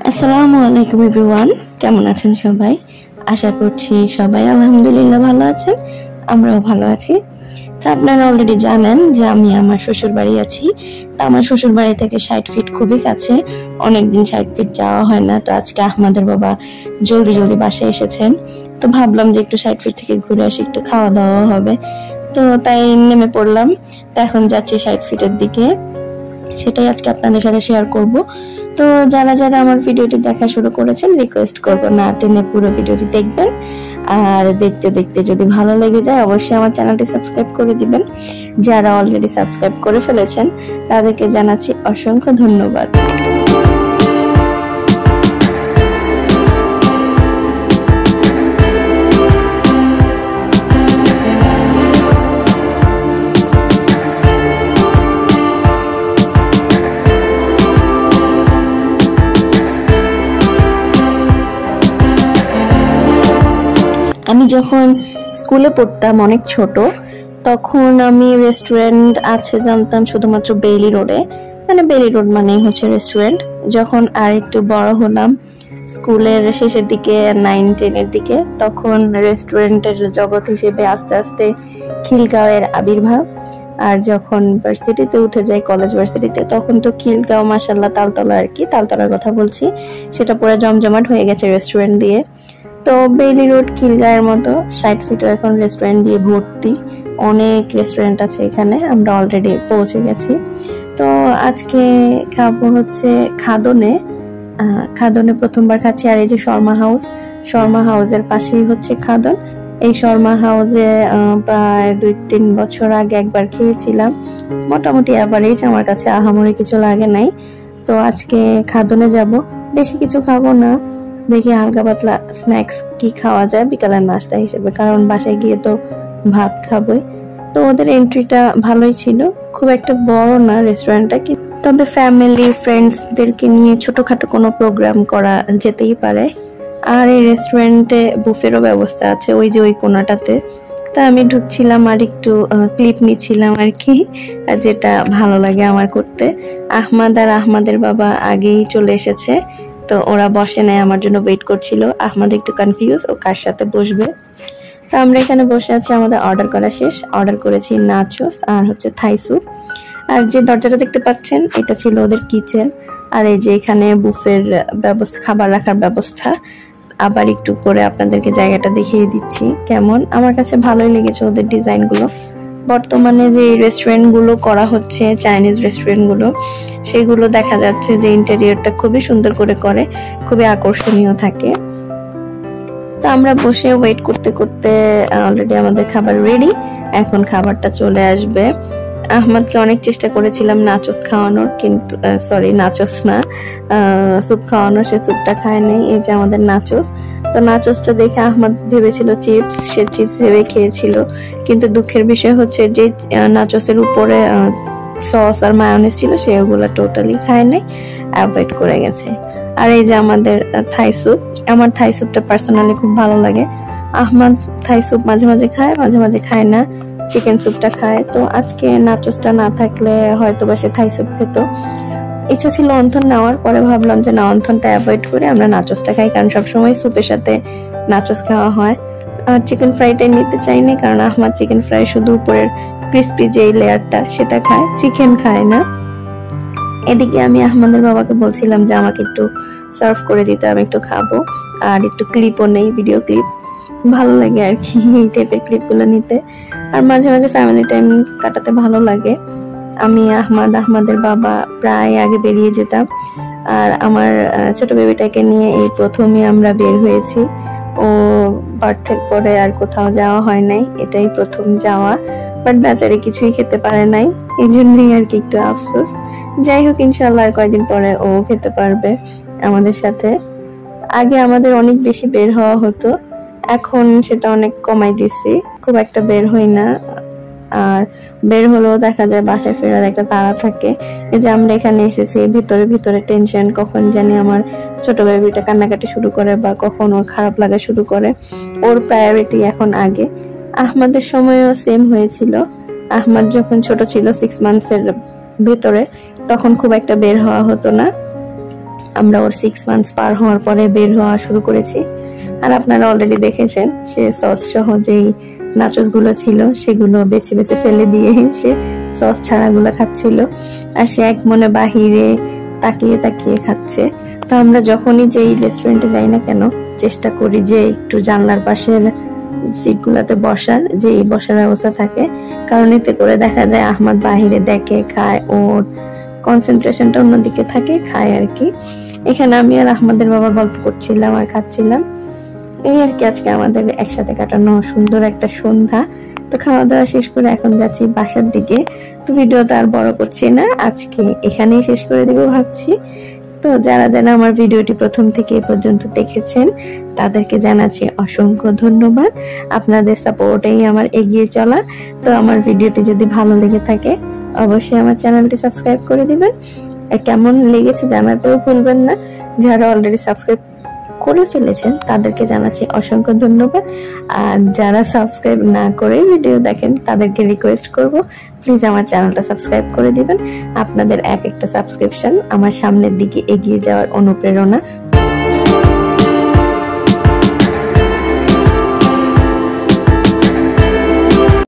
আসসালামু আলাইকুম এভরিওয়ান, কেমন আছেন সবাই? আশা করছি সবাই আলহামদুলিল্লাহ ভালো আছেন। আমরাও ভালো আছি। তো আপনারা অলরেডি জানেন যে আমি আমার শ্বশুর বাড়ি আছি। তো আমার শ্বশুর বাড়ি থেকে 60 ফিট খুবই কাছে, অনেকদিন 60 ফিট যাওয়া হয় না। তো আজকে আহমাদের বাবা জলদি বাসায় এসেছেন, তো ভাবলাম যে একটু 60 ফিট থেকে ঘুরে আসি, একটু খাওয়া দাওয়া হবে। তো তাই নেমে পড়লাম। তো এখন যাচ্ছি 60 ফিটের দিকে, সেটাই আজকে আপনাদের সাথে শেয়ার করব। তো যারা আমার ভিডিওটি দেখা শুরু করেছেন, রিকোয়েস্ট করব না টেনে পুরো ভিডিওটি দেখবেন। আর দেখতে দেখতে যদি ভালো লেগে যায় অবশ্যই আমার চ্যানেলটি সাবস্ক্রাইব করে দিবেন। যারা অলরেডি সাবস্ক্রাইব করে ফেলেছেন তাদেরকে জানাচ্ছি অসংখ্য ধন্যবাদ। আমি যখন স্কুলে পড়তাম অনেক ছোট, তখন আমি রেস্টুরেন্ট আছে জানতাম শুধুমাত্র বেইলি রোডে, মানে বেইলি রোড মানেই হচ্ছে রেস্টুরেন্ট। যখন আর একটু বড় হলাম, স্কুলের শেষের দিকে 9-10 দিকে, তখন রেস্টুরেন্টের জগৎ হিসেবে আস্তে আস্তে খিলগাঁওয়ের আবির্ভাব। আর যখন ভার্সিটিতে উঠে যাই, কলেজ ভার্সিটিতে, তখন তো খিলগাঁও মাশাআল্লাহ তালতলা, আর কি তালতলার কথা বলছি, সেটা পুরো জমজমাট হয়ে গেছে রেস্টুরেন্ট দিয়ে। তো বেইলি রোড খিলগাঁওয়ের মতো 60 ফিটও এখন রেস্টুরেন্ট দিয়ে ভর্তি, অনেক রেস্টুরেন্ট আছে এখানে। আমরা অলরেডি পৌঁছে গেছি। তো আজকে খাবো হচ্ছে খাদনে। খাদনে প্রথমবার খাচ্ছি। আর এই যে শর্মা হাউসের পাশেই হচ্ছে খাদন। এই শর্মা হাউসে প্রায় 2-3 বছর আগে একবার খেয়েছিলাম। মোটামুটি অ্যাভারেজ, আমার কাছে আহামরি কিছু লাগে নাই। তো আজকে খাদনে যাব, বেশি কিছু খাবো না, দেখি হালকা পাতলা স্ন্যাক্স কি খাওয়া যায় বিকালের নাস্তা হিসেবে, কারণ বাসায় গিয়ে তো ভাত খাবই। তো ওদের এন্ট্রিটা ভালোই ছিল, খুব একটা বড় না রেস্টুরেন্টটা, তবে ফ্যামিলি ফ্রেন্ডসদেরকে নিয়ে ছোটখাটো কোনো প্রোগ্রাম করা যেতেই পারে। আর এই রেস্টুরেন্টে বুফেরও ব্যবস্থা আছে, ওই যে ওই কোণাটাতে। তো আমি ঢুকছিলাম আর একটু ক্লিপ নিচ্ছিলাম আর কি, যেটা ভালো লাগে আমার করতে। আহমাদ আর আহমাদের বাবা আগেই চলে এসেছে, তো ওরা বসে নাই, আমার জন্য ওয়েট করছিল। আহমাদ একটু কনফিউজ ও কার সাথে বসবে। তো আমরা এখানে বসে আছি, আমাদের অর্ডার করা শেষ। অর্ডার করেছি নাচোস আর হচ্ছে থাই স্যুপ। আর যে দরজাটা দেখতে পাচ্ছেন, এটা ছিল ওদের কিচেন। আর এই যে এখানে বুফের ব্যবস্থা, খাবার রাখার ব্যবস্থা। আবার একটু করে আপনাদেরকে জায়গাটা দেখিয়ে দিচ্ছি কেমন। আমার কাছে ভালোই লেগেছে ওদের ডিজাইনগুলো। বর্তমানে যে রেস্টুরেন্টগুলো করা হচ্ছে, চাইনিজ রেস্টুরেন্টগুলো, সেগুলো দেখা যাচ্ছে যে ইন্টেরিয়রটা খুবই সুন্দর করে, খুবই আকর্ষণীয় থাকে। তো আমরা বসে ওয়েট করতে করতে অলরেডি আমাদের খাবার রেডি, এখন খাবারটা চলে আসবে। আহমদকে অনেক চেষ্টা করেছিলাম নাচোস খাওয়ানোর, কিন্তু নাচোস না, স্যুপ খাওয়ানোর, সে স্যুপটা খায় নাই। এই যে আমাদের নাচোস। তো নাচোসটা দেখে আহমদ ভেবেছিল চিপস, সে চিপস ভেবে খেয়েছিল, কিন্তু দুঃখের বিষয় হচ্ছে যে নাচোসের উপরে সস আর মায়োনিজ ছিল, সেগুলো টোটালি খায় নাই, অ্যাভয়েড করে গেছে। আর এই যে আমাদের থাই স্যুপ। আমার থাই স্যুপটা পার্সোনালি খুব ভালো লাগে। আহমদ থাই স্যুপ মাঝে মাঝে খায়, মাঝে মাঝে খায় না, চিকেন স্যুপটা খায়। তো আজকে নাচোসটা না থাকলে হয়তো বা সে থাই স্যুপ খেত। ইচ্ছা ছিল অন্থন নেওয়ার, পরে ভাবলাম যে না, অন্থনটা অ্যাভয়েড করে আমরা নাচোসটা খাই, কারণ সবসময় স্যুপের সাথে নাচোস খাওয়া হয়। আর চিকেন ফ্রাইটাই নিতে চাইনি, কারণ আহমদ চিকেন ফ্রাই শুধু উপরের ক্রিস্পি যে লেয়ারটা সেটা খায়, চিকেন খায় না। এদিকে আমি আহমদের বাবাকে বলছিলাম যে আমাকে একটু সার্ভ করে দিতে, আমি একটু খাবো। আর একটু ক্লিপও নেই, ভিডিও ক্লিপ, ভালো লাগে আর কি এই টাইপের ক্লিপগুলো নিতে। আর মাঝে মাঝে ফ্যামিলি টাইম কাটাতে ভালো লাগে। আমি আহমদের বাবা প্রায় আগে বেরিয়ে যেতাম, আর আমার ছোট বেবিটাকে নিয়ে এই প্রথমই আমরা বের হয়েছি। ও বার্থের পরে আর কোথাও যাওয়া হয় নাই, এটাই প্রথম যাওয়া। বাট বেচারি কিছুই খেতে পারে নাই, এই জন্যই আর কি একটু আফসোস। যাই হোক, ইনশাল্লাহ আর কয়েকদিন পরে ও খেতে পারবে আমাদের সাথে। আগে আমাদের অনেক বেশি বের হওয়া হতো, এখন সেটা অনেক কমাই দিছি, খুব একটা বের হই না। আর বের হলেও দেখা যায় বাসায় ফেরার একটা তাড়া থাকে। এই যে আমরা এখানে এসেছি, ভিতরে টেনশন, কখন জানি আমার ছোট বেবিটা কান্নাকাটি শুরু করে বা কখন ওর খারাপ লাগা শুরু করে। ওর প্রায়োরিটি এখন আগে। আহমদের সময়ও সেম হয়েছিল। আহমদ যখন ছোট ছিল 6 মান্থসের ভিতরে, তখন খুব একটা বের হওয়া হতো না। আমরা ওর 6 মান্থস পার হওয়ার পরে বের হওয়া শুরু করেছি। আর আপনারা অলরেডি দেখেছেন সে সস সহ যেই নাচোসগুলো ছিল সেগুলো বেছে বেছে ফেলে দিয়ে সে সস ছাড়াগুলো খাচ্ছিল। আর সে এক মনে বাহিরে তাকিয়ে তাকিয়ে খাচ্ছে। তো আমরা যখনই যেই রেস্টুরেন্টে যাই না কেন চেষ্টা করি যে একটু জানলার পাশের সিটগুলোতে বসার ব্যবস্থা থাকে, কারণ এতে করে দেখা যায় আহমাদ বাহিরে দেখে খায়, ওর কনসেন্ট্রেশনটা অন্যদিকে থাকে, খায় আর কি। এখানে আমি আর আহমাদের বাবা গল্প করছিলাম আর খাচ্ছিলাম, এই আর কি আজকে আমাদের একসাথে কাটানো সুন্দর একটা সন্ধ্যা। তো খাওয়া দাওয়া শেষ করে এখন যাচ্ছি বাসার দিকে। তো ভিডিওটা আর বড় করছি না, আজকে এখানেই শেষ করে দিব ভাবছি। তো যারা যারা আমার ভিডিওটি প্রথম থেকে এই পর্যন্ত দেখেছেন তাদেরকে জানাচ্ছি অসংখ্য ধন্যবাদ। আপনাদের সাপোর্টেই আমার এগিয়ে চলা। তো আমার ভিডিওটি যদি ভালো লেগে থাকে অবশ্যই আমার চ্যানেলটি সাবস্ক্রাইব করে দিবেন, আর কেমন লেগেছে জানাতেও ভুলবেন না। যারা অলরেডি সাবস্ক্রাইব করে ফেলেছেন তাদেরকে জানাচ্ছি অসংখ্য ধন্যবাদ। আর যারা সাবস্ক্রাইব না করে ভিডিও দেখেন তাদেরকে রিকোয়েস্ট করব প্লিজ আমার চ্যানেলটা সাবস্ক্রাইব করে দিবেন। আপনাদের এক একটা সাবস্ক্রিপশন আমার সামনের দিকে এগিয়ে যাওয়ার অনুপ্রেরণা